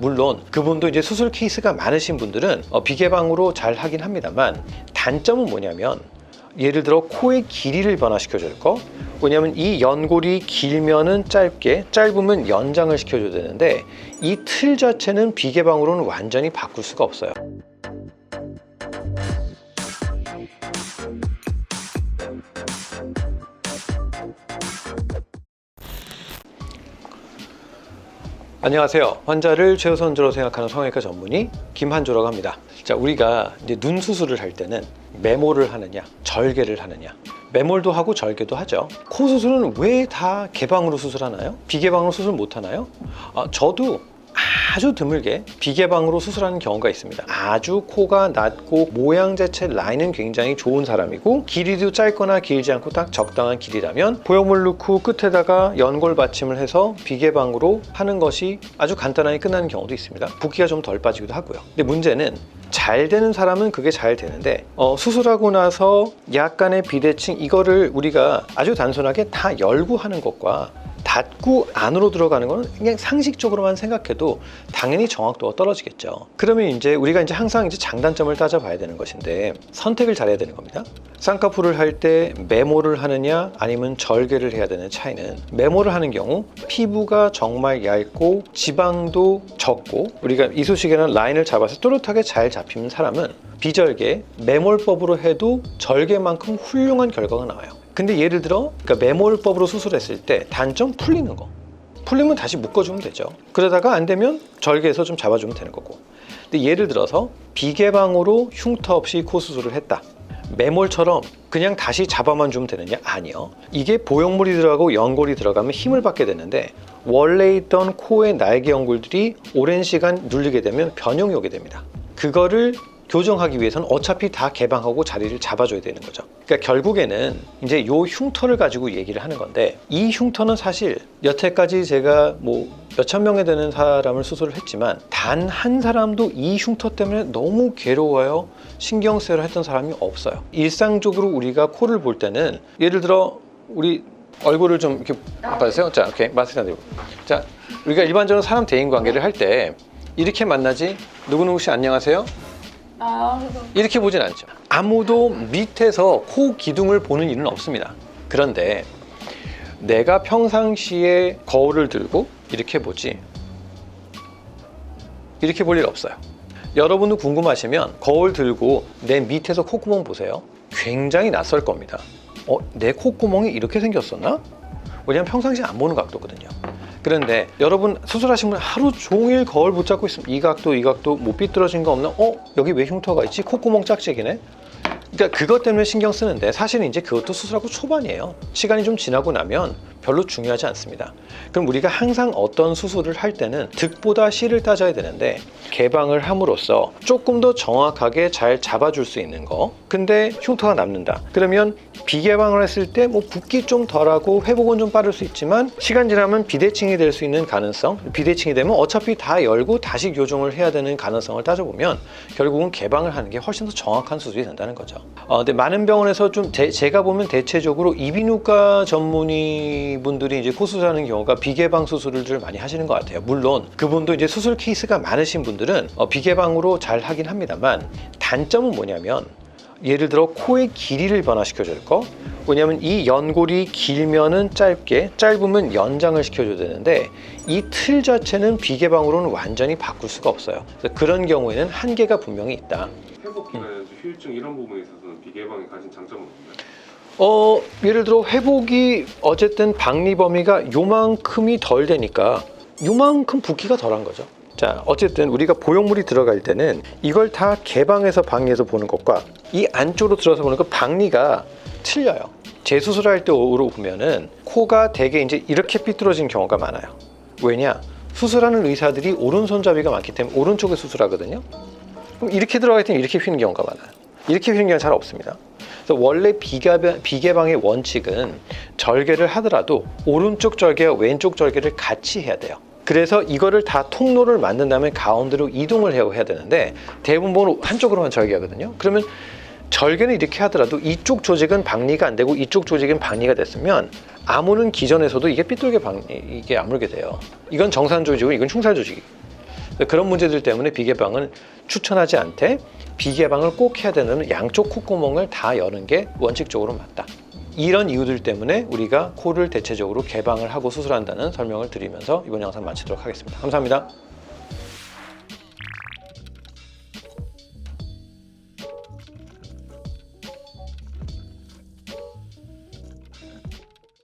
물론 그분도 이제 수술 케이스가 많으신 분들은 비개방으로 잘 하긴 합니다만, 단점은 뭐냐면 예를 들어 코의 길이를 변화시켜 줄 거. 왜냐면 이 연골이 길면은 짧게, 짧으면 연장을 시켜줘야 되는데 이 틀 자체는 비개방으로는 완전히 바꿀 수가 없어요. 안녕하세요. 환자를 최우선적으로 생각하는 성형외과 전문의 김한조라고 합니다. 자, 우리가 이제 눈 수술을 할 때는 매몰을 하느냐, 절개를 하느냐. 매몰도 하고 절개도 하죠. 코 수술은 왜 다 개방으로 수술하나요? 비개방으로 수술 못 하나요? 저도 아주 드물게 비개방으로 수술하는 경우가 있습니다. 아주 코가 낮고 모양 자체 라인은 굉장히 좋은 사람이고 길이도 짧거나 길지 않고 딱 적당한 길이라면 보형물 넣고 끝에다가 연골 받침을 해서 비개방으로 하는 것이 아주 간단하게 끝나는 경우도 있습니다. 붓기가 좀 덜 빠지기도 하고요. 근데 문제는 잘 되는 사람은 그게 잘 되는데 수술하고 나서 약간의 비대칭, 이거를 우리가 아주 단순하게 다 열고 하는 것과 닫고 안으로 들어가는 거는 그냥 상식적으로만 생각해도 당연히 정확도가 떨어지겠죠. 그러면 이제 우리가 이제 항상 이제 장단점을 따져봐야 되는 것인데 선택을 잘해야 되는 겁니다. 쌍꺼풀을 할 때 매몰을 하느냐 아니면 절개를 해야 되는 차이는, 매몰을 하는 경우 피부가 정말 얇고 지방도 적고 우리가 이쑤시개나 라인을 잡아서 또렷하게 잘 잡히는 사람은 비절개, 매몰법으로 해도 절개만큼 훌륭한 결과가 나와요. 근데 예를 들어 그러니까 매몰법으로 수술했을 때 단점, 풀리는 거. 풀리면 다시 묶어주면 되죠. 그러다가 안 되면 절개해서 좀 잡아주면 되는 거고. 근데 예를 들어서 비개방으로 흉터 없이 코 수술을 했다. 매몰처럼 그냥 다시 잡아만 주면 되느냐? 아니요. 이게 보형물이 들어가고 연골이 들어가면 힘을 받게 되는데 원래 있던 코의 날개 연골들이 오랜 시간 눌리게 되면 변형이 오게 됩니다. 그거를 교정하기 위해서는 어차피 다 개방하고 자리를 잡아줘야 되는 거죠. 그러니까 결국에는 이제 요 흉터를 가지고 얘기를 하는 건데, 이 흉터는 사실 여태까지 제가 뭐 몇천 명에 되는 사람을 수술을 했지만 단 한 사람도 이 흉터 때문에 너무 괴로워요, 신경 쓰여라 했던 사람이 없어요. 일상적으로 우리가 코를 볼 때는 예를 들어 우리 얼굴을 좀 이렇게 봐주세요. 자, 오케이. 마스크 안 들고. 자, 우리가 일반적으로 사람 대인 관계를 할 때 이렇게 만나지. 누구누구 씨 안녕하세요. 이렇게 보진 않죠. 아무도 밑에서 코 기둥을 보는 일은 없습니다. 그런데 내가 평상시에 거울을 들고 이렇게 보지, 이렇게 볼 일 없어요. 여러분도 궁금하시면 거울 들고 내 밑에서 콧구멍 보세요. 굉장히 낯설 겁니다. 내 콧구멍이 이렇게 생겼었나? 왜냐면 평상시에 안 보는 각도거든요. 그런데 여러분 수술하신 분 하루 종일 거울 붙잡고 있으면 이 각도 못 삐뚤어진 거 없나? 여기 왜 흉터가 있지? 콧구멍 짝짝이네? 그러니까 그것 때문에 신경 쓰는데 사실은 이제 그것도 수술하고 초반이에요. 시간이 좀 지나고 나면 별로 중요하지 않습니다. 그럼 우리가 항상 어떤 수술을 할 때는 득보다 실을 따져야 되는데, 개방을 함으로써 조금 더 정확하게 잘 잡아줄 수 있는 거. 근데 흉터가 남는다. 그러면 비개방을 했을 때 뭐 붓기 좀 덜하고 회복은 좀 빠를 수 있지만 시간 지나면 비대칭이 될 수 있는 가능성, 비대칭이 되면 어차피 다 열고 다시 교정을 해야 되는 가능성을 따져보면 결국은 개방을 하는 게 훨씬 더 정확한 수술이 된다는 거죠. 근데 많은 병원에서 좀 제가 보면 대체적으로 이비인후과 전문의 분들이 이제 코 수술하는 경우가 비개방 수술을 많이 하시는 것 같아요. 물론 그분도 이제 수술 케이스가 많으신 분들은 비개방으로 잘 하긴 합니다만, 단점은 뭐냐면 예를 들어 코의 길이를 변화시켜 줄 거. 왜냐면 이 연골이 길면은 짧게, 짧으면 연장을 시켜줘야 되는데 이 틀 자체는 비개방으로는 완전히 바꿀 수가 없어요. 그래서 그런 경우에는 한계가 분명히 있다. 회복 기간이나 효율증 이런 부분에 있어서는 비개방이 가진 장점은 없나요? 예를 들어 회복이 어쨌든 박리 범위가 요만큼이 덜 되니까 요만큼 붓기가 덜한 거죠. 자, 어쨌든 우리가 보형물이 들어갈 때는 이걸 다 개방해서 박리해서 보는 것과 이 안쪽으로 들어서 보는 것, 박리가 틀려요. 재수술할 때로 보면은 코가 되게 이제 이렇게 삐뚤어진 경우가 많아요. 왜냐? 수술하는 의사들이 오른손잡이가 많기 때문에 오른쪽에 수술하거든요. 그럼 이렇게 들어갈 때는 이렇게 휘는 경우가 많아요. 이렇게 휘는 경우는 잘 없습니다. 그래서 원래 비개방의 원칙은 절개를 하더라도 오른쪽 절개와 왼쪽 절개를 같이 해야 돼요. 그래서 이거를 다 통로를 만든 다음에 가운데로 이동을 해야 되는데 대부분 한쪽으로만 절개하거든요. 그러면 절개는 이렇게 하더라도 이쪽 조직은 박리가 안 되고 이쪽 조직은 박리가 됐으면 아무는 기전에서도 이게 삐뚤게 이게 아물게 돼요. 이건 정산 조직이고 이건 흉살 조직이. 그런 문제들 때문에 비개방을 추천하지 않되 비개방을 꼭 해야 되는 양쪽 콧구멍을 다 여는 게 원칙적으로 맞다. 이런 이유들 때문에 우리가 코를 대체적으로 개방을 하고 수술한다는 설명을 드리면서 이번 영상 마치도록 하겠습니다. 감사합니다.